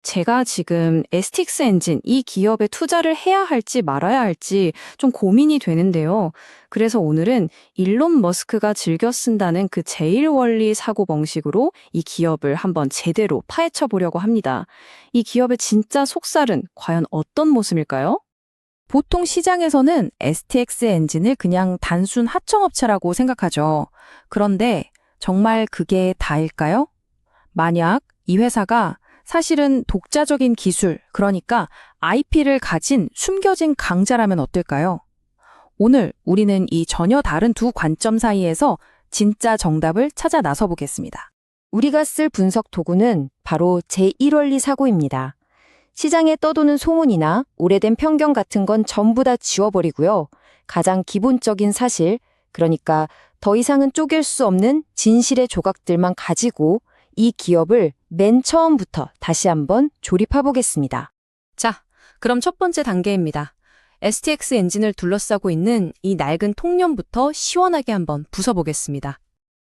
제가 지금 STX 엔진 이 기업에 투자를 해야 할지 말아야 할지 좀 고민이 되는데요. 그래서 오늘은 일론 머스크가 즐겨 쓴다는 그 제일 원리 사고 방식으로 이 기업을 한번 제대로 파헤쳐 보려고 합니다. 이 기업의 진짜 속살은 과연 어떤 모습일까요? 보통 시장에서는 STX 엔진을 그냥 단순 하청업체라고 생각하죠. 그런데 정말 그게 다일까요? 만약 이 회사가 사실은 독자적인 기술, 그러니까 IP를 가진 숨겨진 강자라면 어떨까요? 오늘 우리는 이 전혀 다른 두 관점 사이에서 진짜 정답을 찾아 나서 보겠습니다. 우리가 쓸 분석 도구는 바로 제1원리 사고입니다. 시장에 떠도는 소문이나 오래된 편견 같은 건 전부 다 지워버리고요. 가장 기본적인 사실, 그러니까 더 이상은 쪼갤 수 없는 진실의 조각들만 가지고 이 기업을 맨 처음부터 다시 한번 조립해 보겠습니다. 자, 그럼 첫 번째 단계입니다. STX 엔진을 둘러싸고 있는 이 낡은 통념부터 시원하게 한번 부숴보겠습니다.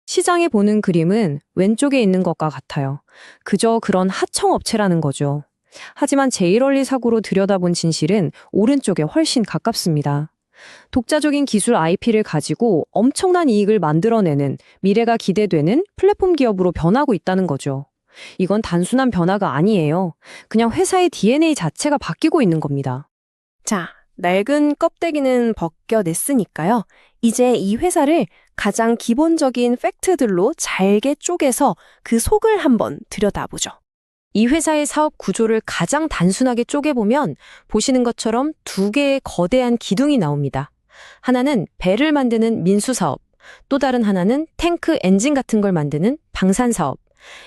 시장에 보는 그림은 왼쪽에 있는 것과 같아요. 그저 그런 하청업체라는 거죠. 하지만 제1원리 사고로 들여다본 진실은 오른쪽에 훨씬 가깝습니다. 독자적인 기술 IP를 가지고 엄청난 이익을 만들어내는 미래가 기대되는 플랫폼 기업으로 변하고 있다는 거죠. 이건 단순한 변화가 아니에요. 그냥 회사의 DNA 자체가 바뀌고 있는 겁니다. 자, 낡은 껍데기는 벗겨냈으니까요. 이제 이 회사를 가장 기본적인 팩트들로 잘게 쪼개서 그 속을 한번 들여다보죠. 이 회사의 사업 구조를 가장 단순하게 쪼개보면 보시는 것처럼 두 개의 거대한 기둥이 나옵니다. 하나는 배를 만드는 민수사업, 또 다른 하나는 탱크 엔진 같은 걸 만드는 방산사업.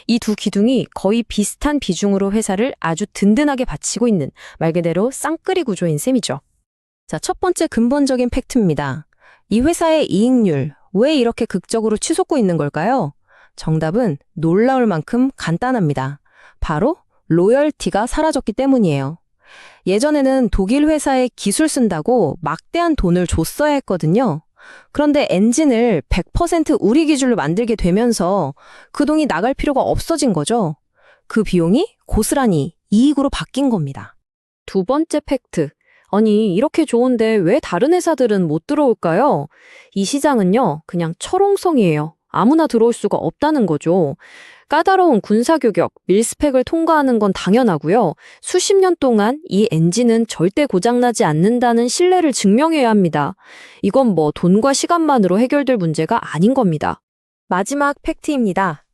이 두 기둥이 거의 비슷한 비중으로 회사를 아주 든든하게 받치고 있는 말 그대로 쌍끌이 구조인 셈이죠. 자, 첫 번째 근본적인 팩트입니다. 이 회사의 이익률, 왜 이렇게 극적으로 치솟고 있는 걸까요? 정답은 놀라울 만큼 간단합니다. 바로 로열티가 사라졌기 때문이에요. 예전에는 독일 회사에 기술 쓴다고 막대한 돈을 줬어야 했거든요. 그런데 엔진을 100% 우리 기술로 만들게 되면서 그 돈이 나갈 필요가 없어진 거죠. 그 비용이 고스란히 이익으로 바뀐 겁니다. 두 번째 팩트. 아니, 이렇게 좋은데 왜 다른 회사들은 못 들어올까요? 이 시장은요, 그냥 철옹성이에요. 아무나 들어올 수가 없다는 거죠. 까다로운 군사교격, 밀스펙을 통과하는 건 당연하고요. 수십 년 동안 이 엔진은 절대 고장나지 않는다는 신뢰를 증명해야 합니다. 이건 뭐 돈과 시간만으로 해결될 문제가 아닌 겁니다. 마지막 팩트입니다.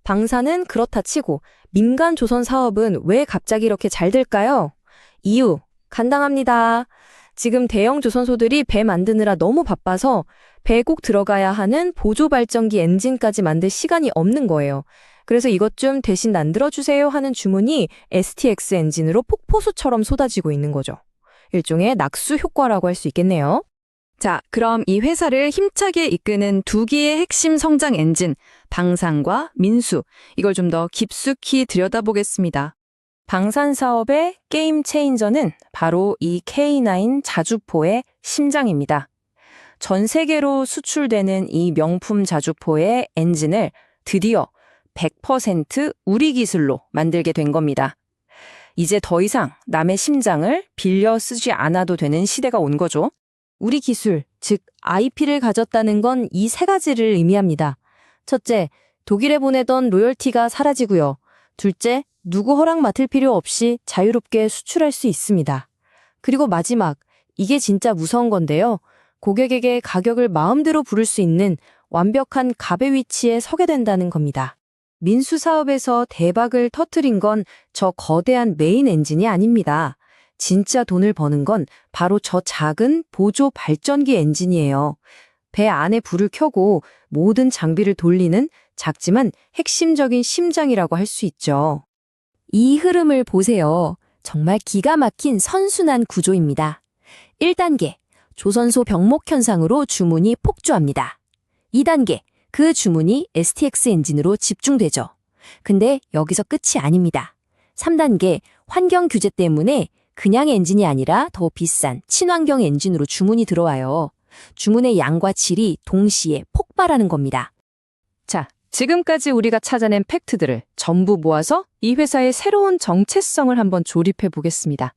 방사는 그렇다 치고 민간 조선 사업은 왜 갑자기 이렇게 잘 될까요? 이유 간단합니다. 지금 대형 조선소들이 배 만드느라 너무 바빠서 배에 꼭 들어가야 하는 보조 발전기 엔진까지 만들 시간이 없는 거예요. 그래서 이것 좀 대신 만들어주세요 하는 주문이 STX 엔진으로 폭포수처럼 쏟아지고 있는 거죠. 일종의 낙수 효과라고 할 수 있겠네요. 자, 그럼 이 회사를 힘차게 이끄는 두 개의 핵심 성장 엔진, 방산과 민수, 이걸 좀 더 깊숙이 들여다보겠습니다. 방산 사업의 게임 체인저는 바로 이 K9 자주포의 심장입니다. 전 세계로 수출되는 이 명품 자주포의 엔진을 드디어 100% 우리 기술로 만들게 된 겁니다. 이제 더 이상 남의 심장을 빌려 쓰지 않아도 되는 시대가 온 거죠. 우리 기술, 즉 IP를 가졌다는 건 이 세 가지를 의미합니다. 첫째, 독일에 보내던 로열티가 사라지고요. 둘째, 누구 허락 맡을 필요 없이 자유롭게 수출할 수 있습니다. 그리고 마지막, 이게 진짜 무서운 건데요. 고객에게 가격을 마음대로 부를 수 있는 완벽한 갑의 위치에 서게 된다는 겁니다. 민수 사업에서 대박을 터뜨린 건 저 거대한 메인 엔진이 아닙니다. 진짜 돈을 버는 건 바로 저 작은 보조 발전기 엔진이에요. 배 안에 불을 켜고 모든 장비를 돌리는 작지만 핵심적인 심장이라고 할 수 있죠. 이 흐름을 보세요. 정말 기가 막힌 선순환 구조입니다. 1단계, 조선소 병목 현상으로 주문이 폭주합니다. 2단계, 그 주문이 STX 엔진으로 집중되죠. 근데 여기서 끝이 아닙니다. 3단계, 환경 규제 때문에 그냥 엔진이 아니라 더 비싼 친환경 엔진으로 주문이 들어와요. 주문의 양과 질이 동시에 폭발하는 겁니다. 자, 지금까지 우리가 찾아낸 팩트들을 전부 모아서 이 회사의 새로운 정체성을 한번 조립해 보겠습니다.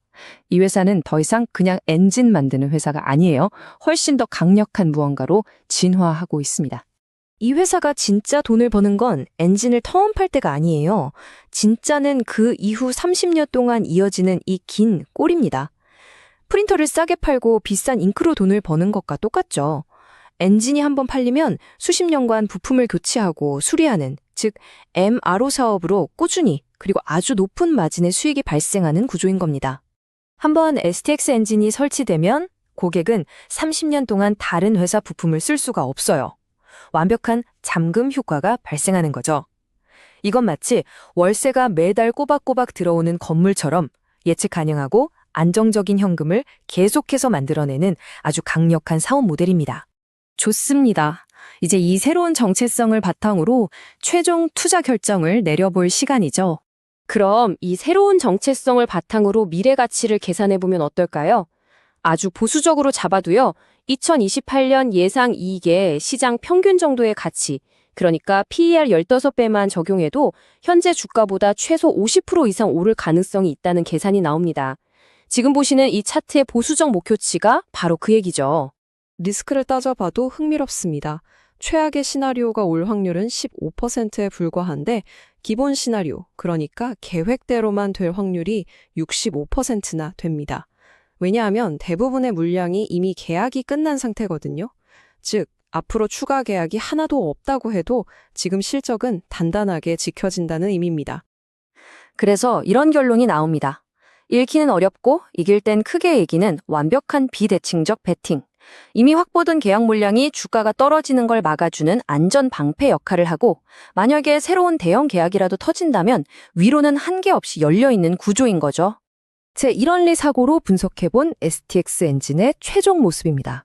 이 회사는 더 이상 그냥 엔진 만드는 회사가 아니에요. 훨씬 더 강력한 무언가로 진화하고 있습니다. 이 회사가 진짜 돈을 버는 건 엔진을 턴업할 때가 아니에요. 진짜는 그 이후 30년 동안 이어지는 이 긴 꼴입니다. 프린터를 싸게 팔고 비싼 잉크로 돈을 버는 것과 똑같죠. 엔진이 한번 팔리면 수십 년간 부품을 교체하고 수리하는, 즉 MRO 사업으로 꾸준히 그리고 아주 높은 마진의 수익이 발생하는 구조인 겁니다. 한번 STX 엔진이 설치되면 고객은 30년 동안 다른 회사 부품을 쓸 수가 없어요. 완벽한 잠금 효과가 발생하는 거죠. 이건 마치 월세가 매달 꼬박꼬박 들어오는 건물처럼 예측 가능하고 안정적인 현금을 계속해서 만들어내는 아주 강력한 사업 모델입니다. 좋습니다. 이제 이 새로운 정체성을 바탕으로 최종 투자 결정을 내려볼 시간이죠. 그럼 이 새로운 정체성을 바탕으로 미래 가치를 계산해보면 어떨까요? 아주 보수적으로 잡아도요, 2028년 예상 이익의 시장 평균 정도의 가치, 그러니까 PER 15배만 적용해도 현재 주가보다 최소 50% 이상 오를 가능성이 있다는 계산이 나옵니다. 지금 보시는 이 차트의 보수적 목표치가 바로 그 얘기죠. 리스크를 따져봐도 흥미롭습니다. 최악의 시나리오가 올 확률은 15%에 불과한데 기본 시나리오, 그러니까 계획대로만 될 확률이 65%나 됩니다. 왜냐하면 대부분의 물량이 이미 계약이 끝난 상태거든요. 즉, 앞으로 추가 계약이 하나도 없다고 해도 지금 실적은 단단하게 지켜진다는 의미입니다. 그래서 이런 결론이 나옵니다. 읽기는 어렵고 이길 땐 크게 이기는 완벽한 비대칭적 베팅. 이미 확보된 계약 물량이 주가가 떨어지는 걸 막아주는 안전 방패 역할을 하고 만약에 새로운 대형 계약이라도 터진다면 위로는 한계 없이 열려있는 구조인 거죠. 제1원리 사고로 분석해본 STX 엔진의 최종 모습입니다.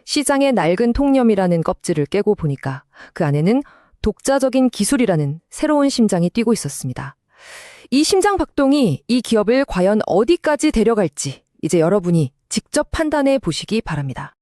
시장의 낡은 통념이라는 껍질을 깨고 보니까 그 안에는 독자적인 기술이라는 새로운 심장이 뛰고 있었습니다. 이 심장 박동이 이 기업을 과연 어디까지 데려갈지 이제 여러분이 직접 판단해 보시기 바랍니다.